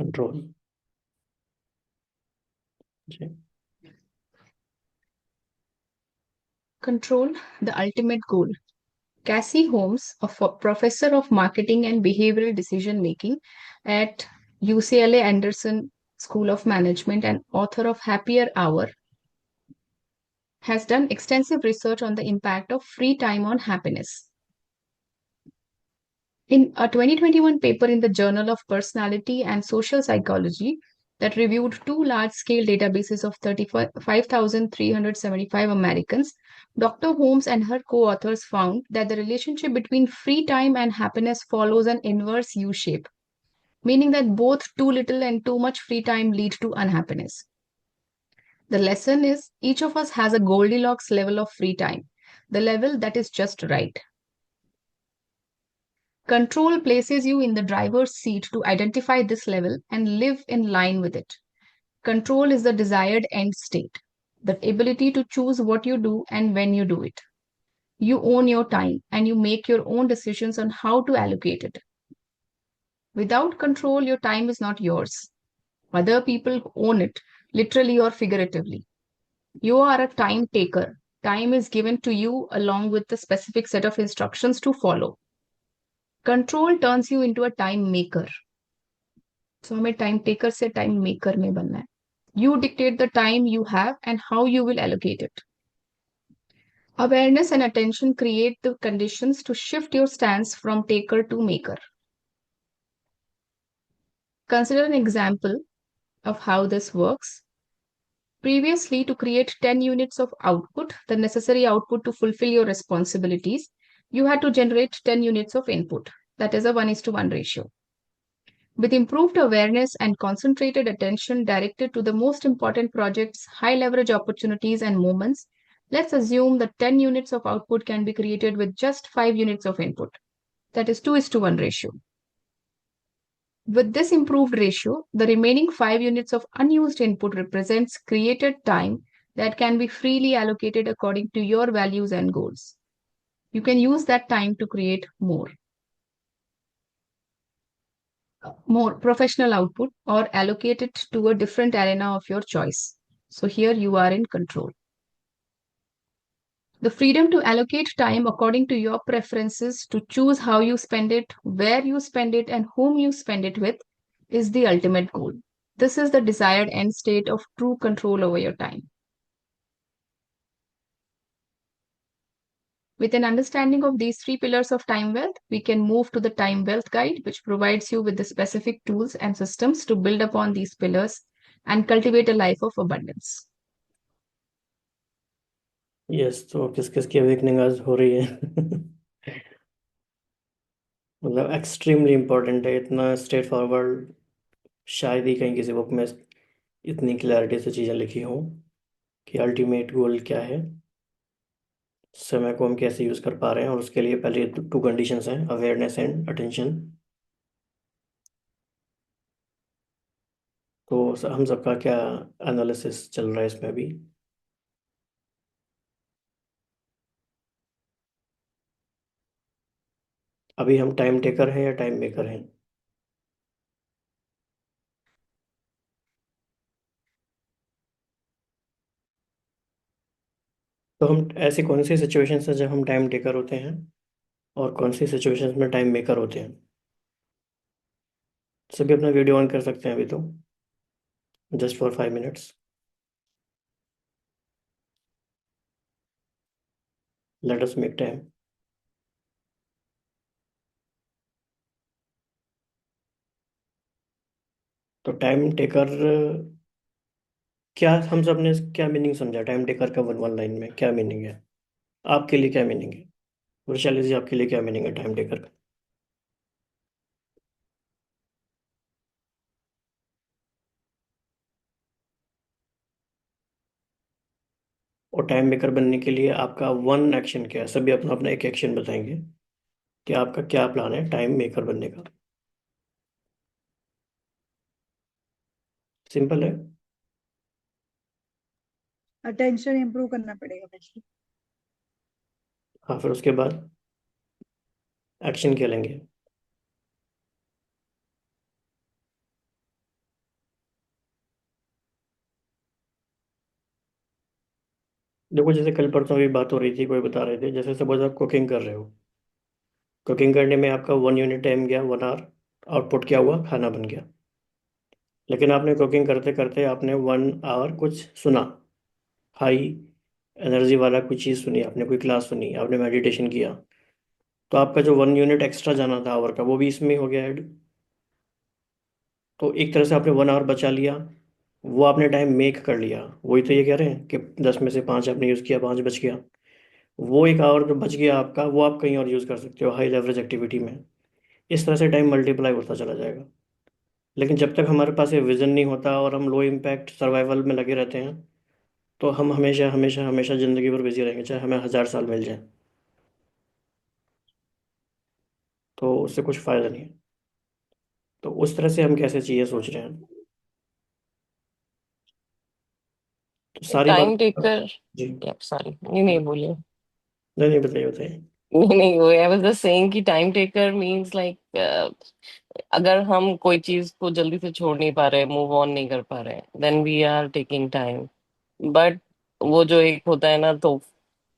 Control ji. Control, the ultimate goal. Cassie Holmes, a professor of marketing and behavioral decision making at UCLA Anderson School of Management and author of Happier Hour, has done extensive research on the impact of free time on happiness. In a 2021 paper in the Journal of Personality and Social Psychology that reviewed two large scale databases of 35,375 Americans, Dr. Holmes and her co authors found that the relationship between free time and happiness follows an inverse U shape, meaning that both too little and too much free time lead to unhappiness. The lesson is each of us has a Goldilocks level of free time, the level that is just right. Control places you in the driver's seat to identify this level and live in line with it. Control is the desired end state, the ability to choose what you do and when you do it. You own your time and you make your own decisions on how to allocate it. Without control, your time is not yours. Other people own it, literally or figuratively. You are a time taker. Time is given to you along with the specific set of instructions to follow. Control turns you into a time maker. So हमें time taker से time maker में बनना है. You dictate the time you have and how you will allocate it. Awareness and attention create the conditions to shift your stance from taker to maker. Consider an example of how this works. Previously, to create 10 units of output, the necessary output to fulfill your responsibilities, you had to generate 10 units of input. That is a 1:1 ratio. With improved awareness and concentrated attention directed to the most important projects, high leverage opportunities, and moments, let's assume that 10 units of output can be created with just 5 units of input. That is 2:1 ratio. With this improved ratio, the remaining 5 units of unused input represents created time that can be freely allocated according to your values and goals. You can use that time to create more professional output or allocate it to a different arena of your choice. So here you are in control. The freedom to allocate time according to your preferences, to choose how you spend it, where you spend it, and whom you spend it with is the ultimate goal. This is the desired end state of true control over your time. With an understanding of these three pillars of time wealth, we can move to the time wealth guide, which provides you with the specific tools and systems to build upon these pillars and cultivate a life of abundance. Yes, तो किस किस की awakening आज हो रही है? मतलब extremely important है, इतना स्ट्रेट फॉरवर्ड शायद ही कहीं किसी बुक में इतनी क्लैरिटी से चीज़ें लिखी हों कि अल्टीमेट गोल क्या है, समय को हम कैसे यूज़ कर पा रहे हैं। और उसके लिए पहले टू कंडीशंस हैं, अवेयरनेस एंड अटेंशन। तो हम सबका क्या एनालिसिस चल रहा है इसमें अभी? अभी हम टाइम टेकर हैं या टाइम मेकर हैं? तो हम ऐसी कौन सी सिचुएशंस हैं जब हम टाइम टेकर होते हैं और कौन सी सिचुएशंस में टाइम मेकर होते हैं? सभी अपना वीडियो ऑन कर सकते हैं अभी तो, just for 5 minutes. Let us make time. तो टाइम टेकर क्या, हम सब ने क्या मीनिंग समझा टाइम टेकर का? वन वन लाइन में क्या मीनिंग है आपके लिए? क्या मीनिंग है वैशाली जी, आपके लिए क्या मीनिंग है टाइम टेकर का? और टाइम मेकर बनने के लिए आपका वन एक्शन क्या है? सभी अपना अपना एक एक्शन बताएंगे कि आपका क्या प्लान है टाइम मेकर बनने का। सिंपल है। अटेंशन इंप्रूव करना पड़ेगा पहले। हाँ, फिर उसके बाद एक्शन क्या लेंगे? देखो जैसे कल परसों भी बात हो रही थी, कोई बता रहे थे, जैसे सपोज आप कुकिंग कर रहे हो, कुकिंग करने में आपका 1 यूनिट टाइम गया, 1 आवर, आउटपुट क्या हुआ, खाना बन गया। लेकिन आपने कुकिंग करते करते आपने 1 आवर कुछ सुना, हाई एनर्जी वाला कुछ चीज़ सुनी, आपने कोई क्लास सुनी, आपने मेडिटेशन किया, तो आपका जो 1 यूनिट एक्स्ट्रा जाना था आवर का, वो भी इसमें हो गया ऐड। तो एक तरह से आपने 1 आवर बचा लिया, वो आपने टाइम मेक कर लिया। वही तो ये कह रहे हैं कि 10 में से 5 आपने यूज़ किया, 5 बच गया। वो 1 आवर जो बच गया आपका, वो आप कहीं और यूज़ कर सकते हो हाई लेवरेज एक्टिविटी में। इस तरह से टाइम मल्टीप्लाई होता चला जाएगा। लेकिन जब तक हमारे पास ये विजन नहीं होता और हम लो इम्पैक्ट सर्वाइवल में लगे रहते हैं, तो हम हमेशा हमेशा हमेशा ज़िंदगी भर बिजी रहेंगे, चाहे हमें 1000 साल मिल जाए। तो उससे कुछ फ़ायदा नहीं है। तो उस तरह से हम कैसे चीज़ें सोच रहे हैं, तो सारी टाइम बात। टेकर। जी। सॉरी, नहीं नहीं बोलिए। नहीं नहीं, बताइए बताइए। नहीं नहीं, वो आई वाज जस्ट सेइंग कि टाइम टेकर मींस लाइक अगर हम कोई चीज को जल्दी से छोड़ नहीं पा रहे, मूव ऑन नहीं कर पा रहे, then we are taking time. But वो जो एक होता है ना, तो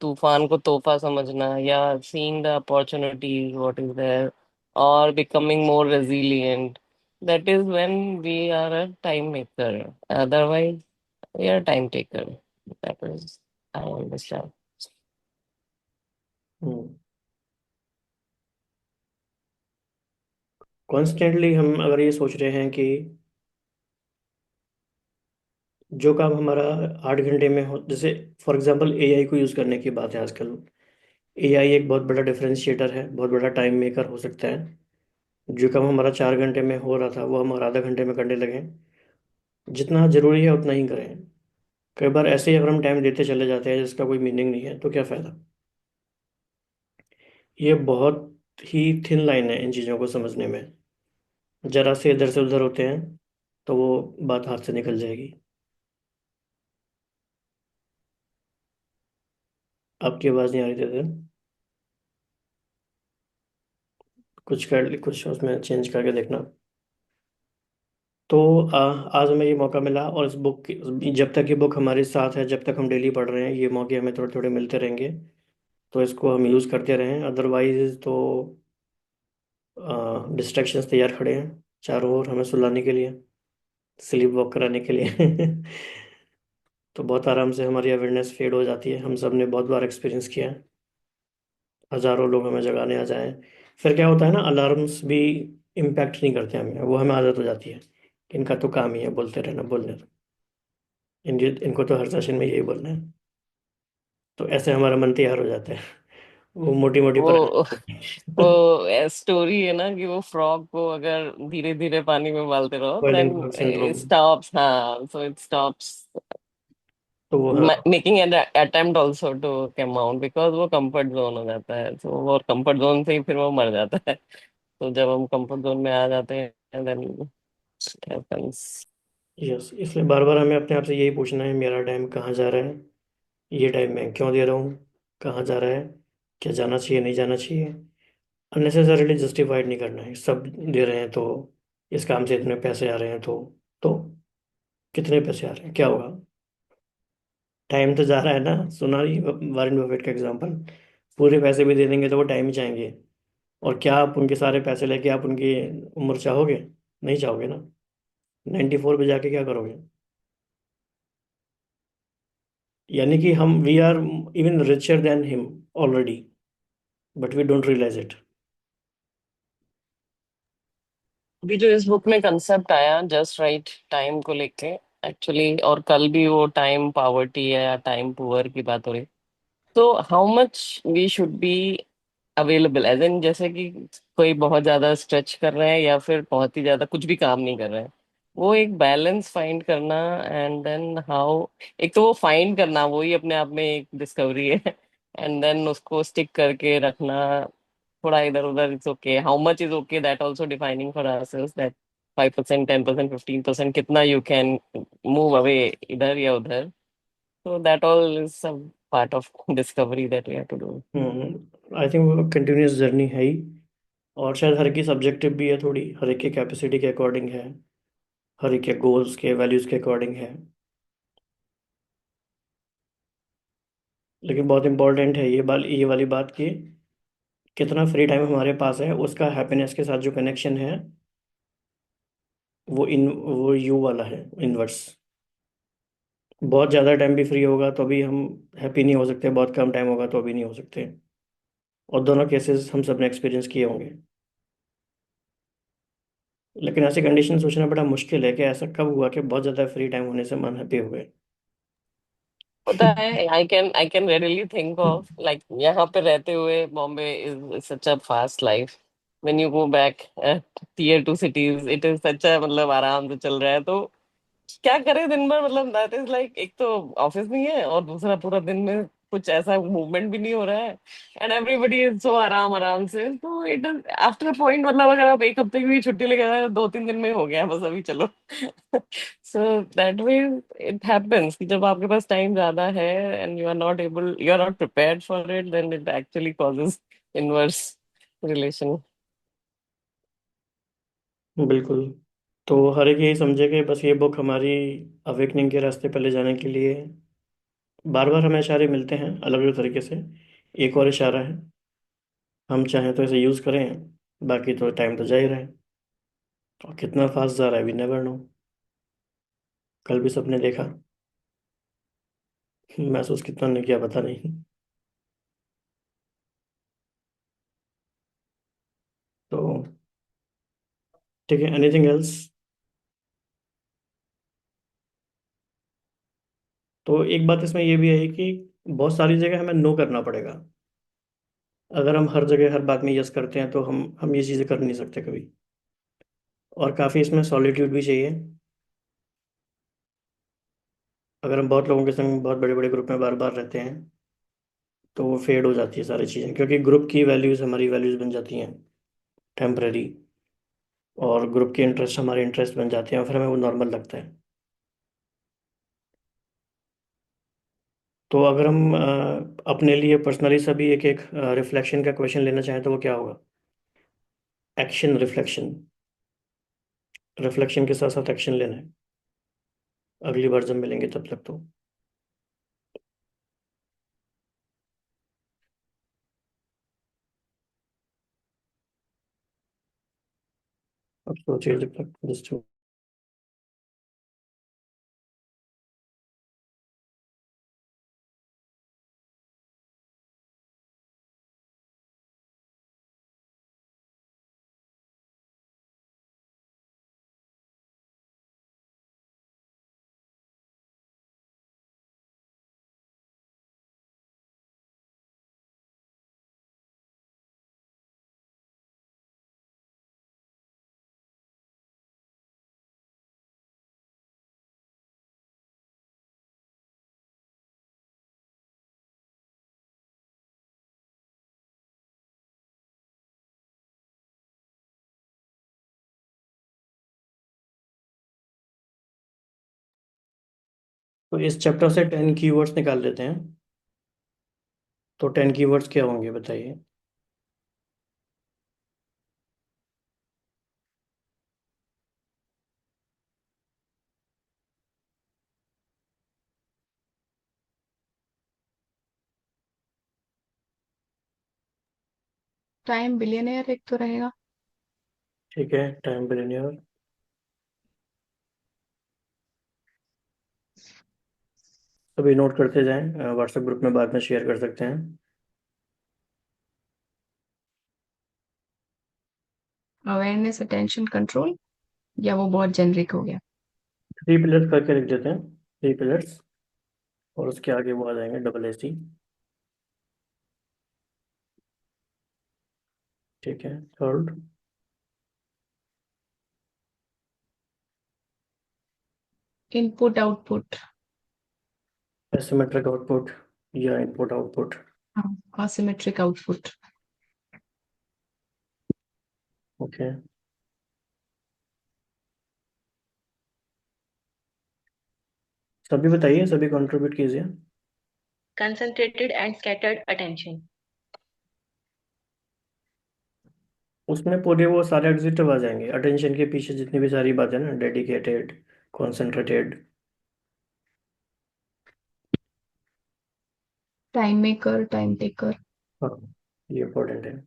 तूफान को तोहफा समझना, या seeing the opportunities what is there, और becoming more resilient, that is when we are a time maker. Otherwise we are time taker. That is, I understand. Constantly हम अगर ये सोच रहे हैं कि जो काम हमारा 8 घंटे में हो, जैसे फॉर एग्जांपल एआई को यूज़ करने की बात है आजकल। एआई एक बहुत बड़ा डिफरेंशिएटर है, बहुत बड़ा टाइम मेकर हो सकता है। जो काम हमारा 4 घंटे में हो रहा था, वो हम और आधा घंटे में करने लगे। जितना ज़रूरी है उतना ही करें। कई बार ऐसे ही अगर हम टाइम देते चले जाते हैं जिसका कोई मीनिंग नहीं है, तो क्या फ़ायदा। ये बहुत ही थिन लाइन है इन चीज़ों को समझने में। जरा से इधर से उधर होते हैं तो वो बात हाथ से निकल जाएगी। आपकी आवाज़ नहीं आ रही थी। कुछ उसमें चेंज करके देखना। तो आज हमें ये मौका मिला, और इस बुक जब तक ये बुक हमारे साथ है, जब तक हम डेली पढ़ रहे हैं, ये मौके हमें थोड़े थोड़े मिलते रहेंगे। तो इसको हम यूज़ करते रहें, अदरवाइज तो डिस्ट्रैक्शंस तैयार खड़े हैं चारों ओर हमें सुलाने के लिए, स्लीप वॉक कराने के लिए। तो बहुत आराम से हमारी अवेयरनेस फेड हो जाती है। हम सब ने बहुत बार एक्सपीरियंस किया है, हज़ारों लोग हमें जगाने आ जाएं। फिर क्या होता है ना, अलार्म्स भी इम्पैक्ट नहीं करते हमें, वो हमें आदत हो जाती है कि इनका तो काम ही है बोलते रहना, बोलने दो, इनको तो हर सेशन में यही बोलना है। तो ऐसे हमारा मन तैयार हो जाता है, वो मोटी मोटी वो पराठे। वो स्टोरी है ना कि वो फ्रॉग को अगर धीरे धीरे पानी में उबालते रहो, boiling then frog syndrome. Stops. हाँ, सो इट स्टॉप्स तो वो हाँ। Making an attempt also to come out, because वो कंफर्ट जोन हो जाता है। तो वो कंफर्ट जोन से ही फिर वो मर जाता है। तो जब हम कंफर्ट जोन में आ जाते हैं, देन हैपेंस। यस, इसलिए बार बार हमें अपने आप से यही पूछना है, मेरा टाइम कहाँ जा रहा है, ये टाइम मैं क्यों दे रहा हूँ, कहाँ जा रहा है, क्या जाना चाहिए नहीं जाना चाहिए। अननेसेसरीली जस्टिफाइड नहीं करना है। सब दे रहे हैं तो, इस काम से इतने पैसे आ रहे हैं तो कितने पैसे आ रहे हैं क्या होगा, टाइम तो जा रहा है ना। सुना ही वारेन बफेट का एग्जांपल, पूरे पैसे भी दे देंगे तो वो टाइम ही चाहेंगे। और क्या आप उनके सारे पैसे लेके आप उनकी उम्र चाहोगे, नहीं चाहोगे ना। 94 पे जाके क्या करोगे। यानी कि हम we are even richer than him already, but we don't realize it. अभी जो इस बुक में कंसेप्ट आया जस्ट राइट टाइम को लेके, एक्चुअली, और कल भी वो टाइम पावर्टी है या टाइम पुअर की बात हो रही। तो how much we should be available, as in जैसे कि कोई बहुत ज्यादा स्ट्रेच कर रहे हैं या फिर बहुत ही ज्यादा कुछ भी काम नहीं कर रहे हैं। वो एक बैलेंस फाइंड करना, एंड देन हाउ, एक तो वो फाइंड करना वही अपने आप में एक डिस्कवरी है। एंड देन उसको स्टिक करके रखना, थोड़ा इधर उधर it's okay, how much is okay, that also defining for ourselves, that 5%, 10%, 15% कितना यू कैन मूव अवे इधर या उधर। So that all is some part of discovery that we have to do. I think वो continuous journey है ही। और शायद हर की subjective भी है थोड़ी, हर एक के कैपेसिटी के अकॉर्डिंग है, हर एक के गोल्स के वैल्यूज़ के अकॉर्डिंग है। लेकिन बहुत इंपॉर्टेंट है ये वाली बात कि कितना फ्री टाइम हमारे पास है उसका हैप्पीनेस के साथ जो कनेक्शन है वो यू वाला है, इनवर्स। बहुत ज़्यादा टाइम भी फ्री होगा तो भी हम हैप्पी नहीं हो सकते, बहुत कम टाइम होगा तो भी नहीं हो सकते। और दोनों केसेस हम सब ने एक्सपीरियंस किए होंगे। लेकिन ऐसी कंडीशन सोचना बड़ा मुश्किल है कि ऐसा कब हुआ कि बहुत ज़्यादा फ्री टाइम होने से मन हैप्पी हो गए। पता है, I can readily think of like यहाँ पे रहते हुए Bombay is such a fast life. When you go back tier two cities it is such a मतलब आराम से चल रहा है। तो क्या करे दिन भर, मतलब दैट इज लाइक एक तो ऑफिस नहीं है और दूसरा पूरा दिन में कुछ ऐसा मूवमेंट भी नहीं हो रहा है। एंड एवरीबडी इज सो आराम आराम से। तो इट इज आफ्टर पॉइंट, मतलब अगर आप एक हफ्ते की भी छुट्टी लेके जाए 2-3 दिन में हो गया बस, अभी चलो। So that way it happens कि जब आपके पास टाइम ज्यादा है and you are not prepared for it, then it actually causes inverse relation. बिल्कुल। तो हर एक यही समझे कि बस ये बुक हमारी अवेकनिंग के रास्ते पर ले जाने के लिए बार बार हमें इशारे मिलते हैं अलग अलग तरीके से। एक और इशारा है, हम चाहें तो इसे यूज़ करें, बाकी तो टाइम तो जा ही रहा है। और कितना फास्ट जा रहा है वी नेवर नो। कल भी सबने देखा, महसूस कितना ने किया पता नहीं। तो ठीक है, एनीथिंग एल्स? तो एक बात इसमें ये भी है कि बहुत सारी जगह हमें नो करना पड़ेगा। अगर हम हर जगह हर बात में यस करते हैं तो हम ये चीज़ें कर नहीं सकते कभी। और काफ़ी इसमें सॉलिट्यूड भी चाहिए। अगर हम बहुत लोगों के संग बहुत बड़े बड़े ग्रुप में बार बार रहते हैं तो वो फेड हो जाती है सारी चीज़ें, क्योंकि ग्रुप की वैल्यूज़ हमारी वैल्यूज़ बन जाती हैं टेम्पररी। और ग्रुप के इंटरेस्ट हमारे इंटरेस्ट बन जाते हैं और फिर हमें वो नॉर्मल लगता है। तो अगर हम अपने लिए पर्सनली सभी एक एक रिफ्लेक्शन का क्वेश्चन लेना चाहें तो वो क्या होगा? Action reflection. रिफ्लेक्शन के साथ साथ एक्शन लेना है। अगली बार जब मिलेंगे तब तक तो अब सोचिए जब तक जस्ट। तो इस चैप्टर से 10 कीवर्ड्स निकाल लेते हैं। तो 10 कीवर्ड्स क्या होंगे बताइए? टाइम बिलियनियर एक तो रहेगा। ठीक है, टाइम बिलियनियर। अभी नोट करते जाएं, व्हाट्सएप ग्रुप में बाद में शेयर कर सकते हैं। अवेयरनेस, अटेंशन, कंट्रोल, या वो बहुत जेनरिक हो गया? 3 पिलर्स करके लिख देते हैं, 3 पिलर्स। और उसके आगे वो आ जाएंगे AA। ठीक है, third? Input output. Asymmetric output या इनपुट आउटपुट। हाँ, असिमेट्रिक आउटपुट। ओके, सभी बताइए, सभी कंट्रीब्यूट कीजिए। concentrated and scattered attention. उसमें पूरे वो सारे एडजेक्टिव आ जाएंगे अटेंशन के पीछे, जितनी भी सारी बातें ना, dedicated, concentrated. Time maker, time taker. हाँ, ये इम्पोर्टेंट है।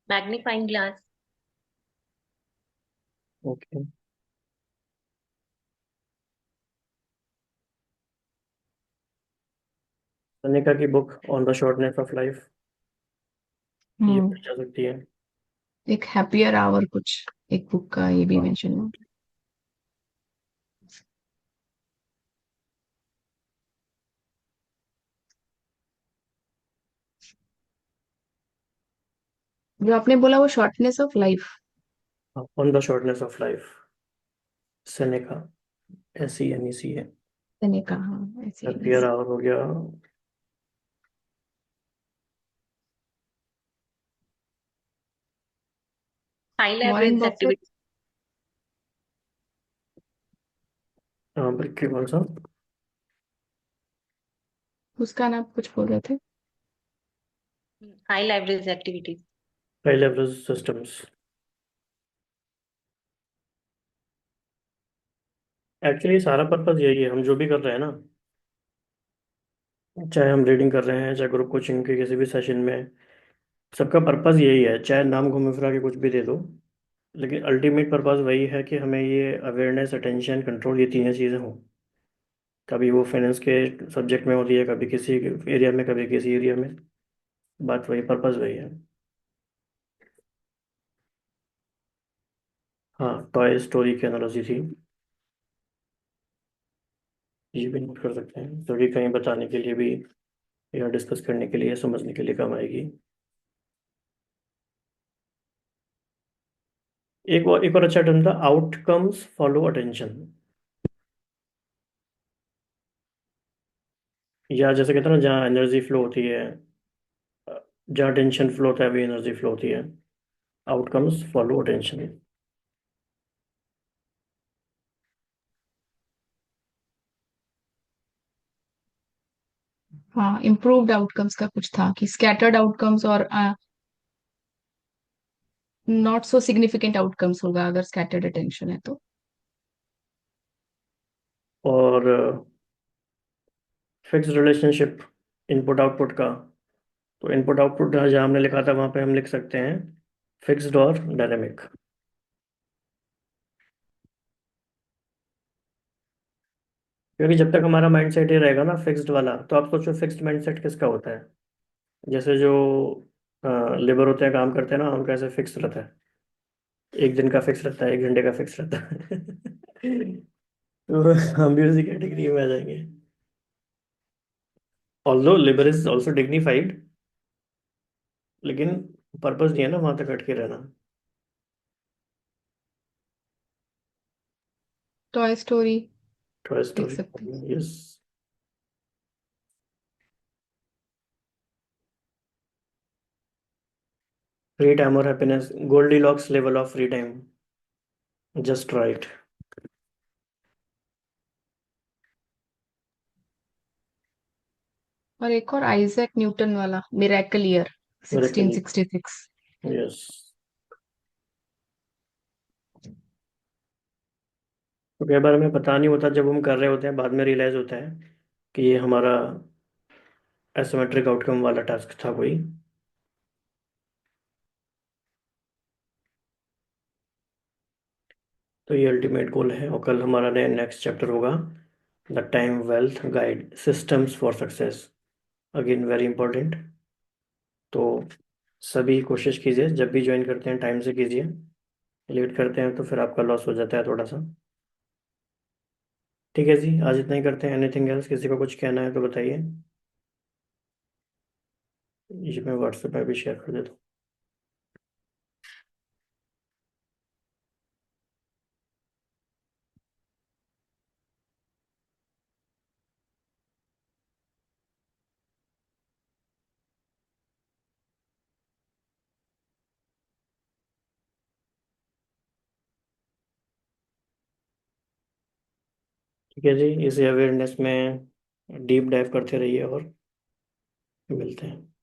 Magnifying glass. ओके, सनिका की book on the shortness of life, ये हम्म, पढ़ी जा सकती है। एक हैप्पियर आवर कुछ, एक बुक का ये भी हाँ, मेंशन है। जो आपने बोला वो shortness of life. On the shortness of life, Seneca, SENEC है। मैंने कहा ऐसे ही हैप्पियर आवर हो गया। High Warren leverage Buffett. activities. हाँ, ब्रिक के कौन सा? उसका नाम कुछ बोल रहे थे। High leverage activities. High leverage systems. Actually सारा पर्पस यही है, हम जो भी कर रहे हैं ना, चाहे हम रीडिंग कर रहे हैं, चाहे ग्रुप कोचिंग के किसी भी सेशन में, सबका पर्पस यही है। चाहे नाम घूमे फिरा के कुछ भी दे दो, लेकिन अल्टीमेट पर्पस वही है कि हमें ये अवेयरनेस, अटेंशन, कंट्रोल, ये तीनों चीज़ें हों। कभी वो फाइनेंस के सब्जेक्ट में होती है, कभी किसी एरिया में, कभी किसी एरिया में। बात वही, पर्पस वही है। हाँ, टॉय स्टोरी की एनालॉजी थी, ये भी नोट कर सकते हैं, क्योंकि कहीं बताने के लिए भी या डिस्कस करने के लिए, समझने के लिए काम आएगी। एक और अच्छा टर्म था, आउटकम्स फॉलो अटेंशन। या जैसे कहते हैं ना, जहाँ एनर्जी फ्लो होती है, जहाँ टेंशन फ्लो होता है, वही एनर्जी फ्लो होती है। Outcomes follow attention. हाँ, इम्प्रूव्ड आउटकम्स का कुछ था कि स्कैटर्ड आउटकम्स और नॉट सो सिग्निफिकेंट आउटकम्स होगा अगर स्कैटर्ड अटेंशन है तो। और फिक्स रिलेशनशिप इनपुट आउटपुट का, तो इनपुट आउटपुट जहाँ हमने लिखा था वहाँ पे हम लिख सकते हैं फिक्स्ड और डायनेमिक। क्योंकि जब तक हमारा माइंड सेट ये रहेगा ना फिक्स्ड वाला, तो आप सोचो फिक्स्ड माइंड सेट किसका होता है? जैसे जो लेबर होते हैं, काम करते हैं ना, उनका ऐसे फिक्स रहता है, एक दिन का फिक्स रहता है, एक घंटे का फिक्स रहता है। तो हम भी उसी कैटेगरी में आ जाएंगे। Although labour is also dignified, लेकिन पर्पस नहीं है ना वहां तक अटके रहना। टॉय स्टोरी टॉय लिख स्टोरी। सकते हैं। यस। फ्री टाइम और happiness, Goldilocks level of free time, just right. और एक और आइजैक न्यूटन वाला मिरेकल ईयर मेरे कल। 1666। यस। तो कई बार हमें पता नहीं होता, जब हम कर रहे होते हैं बाद में रियलाइज होता है कि ये हमारा एसिमेट्रिक आउटकम वाला टास्क था कोई। तो ये अल्टीमेट गोल है, और कल हमारा नेक्स्ट चैप्टर होगा the time wealth guide systems for success. Again very important. तो सभी कोशिश कीजिए, जब भी ज्वाइन करते हैं टाइम से कीजिए, लेट करते हैं तो फिर आपका लॉस हो जाता है थोड़ा सा। ठीक है जी, आज इतना ही करते हैं। एनीथिंग एल्स, किसी को कुछ कहना है तो बताइए, ये मैं व्हाट्सएप में भी शेयर कर देता हूँ। ठीक है जी, इसी अवेयरनेस में डीप डाइव करते रहिए और मिलते हैं।